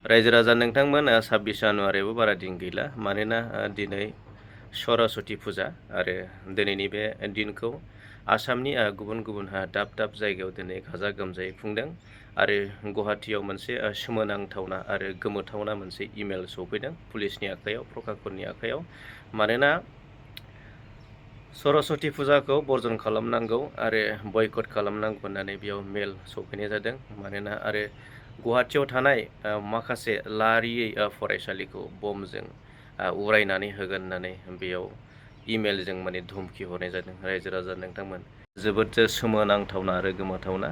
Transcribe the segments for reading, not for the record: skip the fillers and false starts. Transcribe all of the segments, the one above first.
रायजो राजा नोंथांमोन 26 जानुवारियावबो बारा दिन गैला मानोना दिनै सरस्वती फुजा आरो दिनैनि बे दिनखौ आसामनि गुबुन गुबुन दाब दाब जायगायाव दिनै गाजा गोमजायै खुंदों आरो गुवाहाटीयाव मोनसे सोमोनांथावना आरो गोमोथावना मोनसे इमेल सफैदों पुलिसनि आखायाव प्रकाशननि आखायाव मानोना सरस्वती फुजाखौ बर्जन खालामनांगौ आरो बयकट खालामनांगौ होननानै बेयाव मेल सफैनाय जादों मानोना आरो गुवाहाटीयाव थानाय माखासे लारियै फरायसालिखौ बमजों उरायनानै होगोन होननानै बेयाव इमेलजों माने धुमखि हरनाय जादों रायजो राजा नोंथांमोन जोबोद सोमोनांथावना आरो गोमोथावना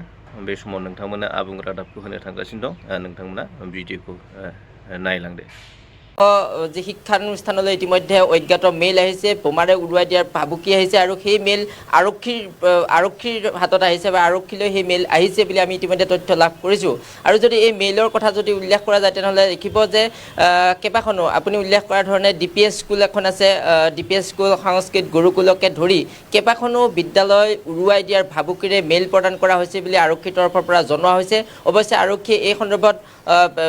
बे समाव नोंथांमोना आबुं रादाबखौ होनो थांगासिनो दं नोंथांमोना भिडिअखौ नायलांदो যে শিক্ষানুষ্ঠানলৈ ইতিমধ্যে অজ্ঞাত মেইল আহিছে বোমাৰে উৰুৱাই দিয়াৰ ভাবুকি আহিছে আৰু সেই মেইল আৰক্ষীৰ হাতত আহিছে বা আৰক্ষীলৈ সেই মেইল আহিছে বুলি আমি ইতিমধ্যে তথ্য লাভ কৰিছোঁ আৰু যদি এই মেইলৰ কথা যদি উল্লেখ কৰা যায় তেনেহ'লে দেখিব যে কেইবাখনো আপুনি উল্লেখ কৰাৰ ধৰণে DPS স্কুল এখন আছে DPS স্কুল সংস্কৃত গুৰুকুলকে ধৰি কেইবাখনো বিদ্যালয় উৰুৱাই দিয়াৰ ভাবুকিৰে মেইল প্ৰদান কৰা হৈছে বুলি আৰক্ষীৰ তৰফৰ পৰা জনোৱা হৈছে অৱশ্যে আৰক্ষীয়ে এই সন্দৰ্ভত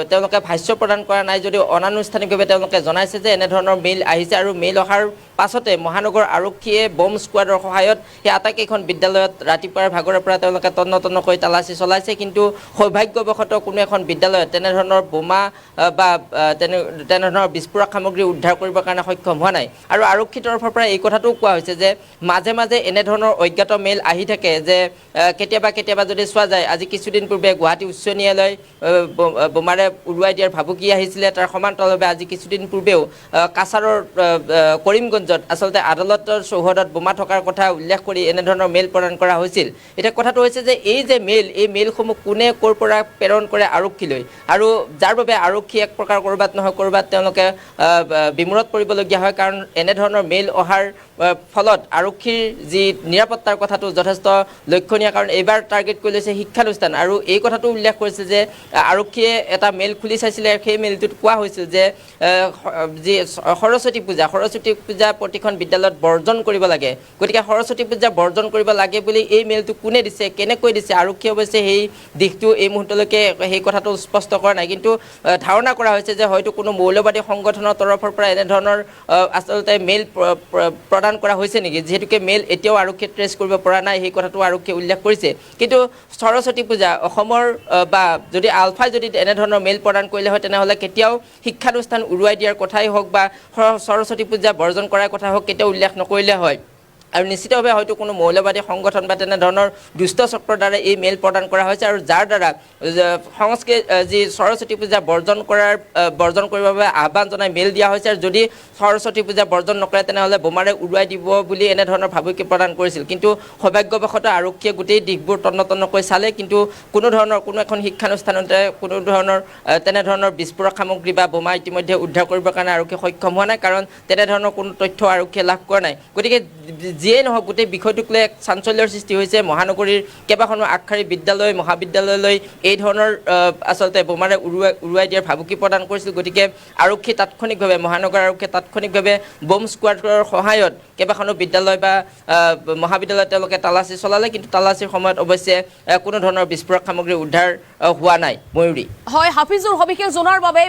তেওঁলোকে ভাষ্য প্ৰদান কৰা নাই যদিও অনানুষ্ঠানিকভাৱে তেওঁলোকে জনাইছে যে এনেধৰণৰ মেইল আহিছে আৰু মেইল অহাৰ পাছতে মহানগৰ আৰক্ষীয়ে বম স্কোৱাডৰ সহায়ত সেই আটাইকেইখন বিদ্যালয়ত ৰাতিপুৱাৰ ভাগৰৰ পৰা তেওঁলোকে তন্নতন্নকৈ তালাচী চলাইছে কিন্তু সৌভাগ্যবশতঃ কোনো এখন বিদ্যালয়ত তেনেধৰণৰ বোমা বা তেনেধৰণৰ বিস্ফোৰক সামগ্ৰী উদ্ধাৰ কৰিবৰ কাৰণে সক্ষম হোৱা নাই আৰু আৰক্ষীৰ তৰফৰ পৰা এই কথাটোও কোৱা হৈছে যে মাজে মাজে এনেধৰণৰ অজ্ঞাত মেইল আহি থাকে যে কেতিয়াবা যদি চোৱা যায় আজি কিছুদিন পূৰ্বে গুৱাহাটী উচ্চ ন্যায়ালয় বোমাৰে উৰুৱাই দিয়াৰ ভাবুকি আহিছিলে তাৰ সমান্তৰালভাৱে আজি কিছুদিন পূৰ্বেও কাছাৰৰ কৰিমগঞ্জত আচলতে আদালতৰ চৌহদত বোমা থকাৰ কথা উল্লেখ কৰি এনেধৰণৰ মেইল প্ৰদান কৰা হৈছিল এতিয়া কথাটো হৈছে যে এই যে এই মেইলসমূহ কোনে ক'ৰ পৰা প্ৰেৰণ কৰে আৰক্ষীলৈ আৰু যাৰ বাবে আৰক্ষী এক প্ৰকাৰ ক'ৰবাত নহয় ক'ৰবাত তেওঁলোকে বিমূৰত পৰিবলগীয়া হয় কাৰণ এনেধৰণৰ মেইল অহাৰ ফলত আৰক্ষীৰ যি নিৰাপত্তাৰ কথাটো যথেষ্ট লক্ষণীয় কাৰণ এইবাৰ টাৰ্গেট কৰি লৈছে শিক্ষানুষ্ঠান আৰু এই কথাটো উল্লেখ কৰিছে যে আৰক্ষীয়ে এটা মেইল খুলি চাইছিলে সেই মেইলটোত কোৱা হৈছিল যে যি সৰস্বতী পূজা প্ৰতিখন বিদ্যালয়ত বৰ্জন কৰিব লাগে গতিকে সৰস্বতী পূজা বৰ্জন কৰিব লাগে বুলি এই মেইলটো কোনে দিছে কেনেকৈ দিছে আৰক্ষীয়ে অৱশ্যে সেই দিশটো এই মুহূৰ্তলৈকে সেই কথাটো স্পষ্ট কৰা নাই কিন্তু ধাৰণা কৰা হৈছে যে হয়তো কোনো মৌলবাদী সংগঠনৰ তৰফৰ পৰা এনেধৰণৰ আচলতে মেইল প্ৰদান কৰা হৈছে নেকি যিহেতুকে মেইল এতিয়াও আৰক্ষীয়ে ট্ৰেছ কৰিব পৰা নাই সেই কথাটো আৰক্ষীয়ে উল্লেখ কৰিছে কিন্তু সৰস্বতী পূজা অসমৰ বা যদি আলফাই যদি এনেধৰণৰ মেইল প্ৰদান কৰিলে হয় তেনেহ'লে কেতিয়াও শিক্ষানুষ্ঠান উৰুৱাই দিয়াৰ কথাই হওক বা সৰস্বতী পূজা বৰ্জন কৰাৰ কথা হওক কেতিয়াও উল্লেখ নকৰিলে হয় আৰু নিশ্চিতভাৱে হয়তো কোনো মৌলবাদী সংগঠন বা তেনেধৰণৰ দুষ্ট চক্ৰৰ দ্বাৰা এই মেইল প্ৰদান কৰা হৈছে আৰু যাৰ দ্বাৰা যি সৰস্বতী পূজা বৰ্জন কৰিবৰ বাবে আহ্বান জনাই মেইল দিয়া হৈছে আৰু যদি সৰস্বতী পূজা বৰ্জন নকৰে তেনেহ'লে বোমাৰে উৰুৱাই দিব বুলি এনেধৰণৰ ভাবুকি প্ৰদান কৰিছিল কিন্তু সৌভাগ্যবশতঃ আৰক্ষীয়ে গোটেই দিশবোৰ তন্নতন্নকৈ চালে কিন্তু কোনো এখন শিক্ষানুষ্ঠানতে কোনো ধৰণৰ তেনেধৰণৰ বিস্ফোৰক সামগ্ৰী বা বোমা ইতিমধ্যে উদ্ধাৰ কৰিবৰ কাৰণে আৰক্ষীয়ে সক্ষম হোৱা নাই কাৰণ তেনেধৰণৰ কোনো তথ্য আৰক্ষীয়ে লাভ কৰা নাই গতিকে যিয়ে নহওক গোটেই বিষয়টোক লৈ এক চাঞ্চল্যৰ সৃষ্টি হৈছে মহানগৰীৰ কেইবাখনো আগশাৰী বিদ্যালয় মহাবিদ্যালয়লৈ এই ধৰণৰ আচলতে বোমাৰে উৰুৱাই দিয়াৰ ভাবুকি প্ৰদান কৰিছিল গতিকে আৰক্ষী তাৎক্ষণিকভাৱে মহানগৰ আৰক্ষীয়ে তাৎক্ষণিকভাৱে বম স্কোৱাডৰ সহায়ত কেইবাখনো বিদ্যালয় বা মহাবিদ্যালয়ত তেওঁলোকে তালাচী চলালে কিন্তু তালাচীৰ সময়ত অৱশ্যে কোনো ধৰণৰ বিস্ফোৰক সামগ্ৰী উদ্ধাৰ হোৱা নাই ময়ূৰী হয় হাফিজুৰ সবিশেষ জনাৰ বাবে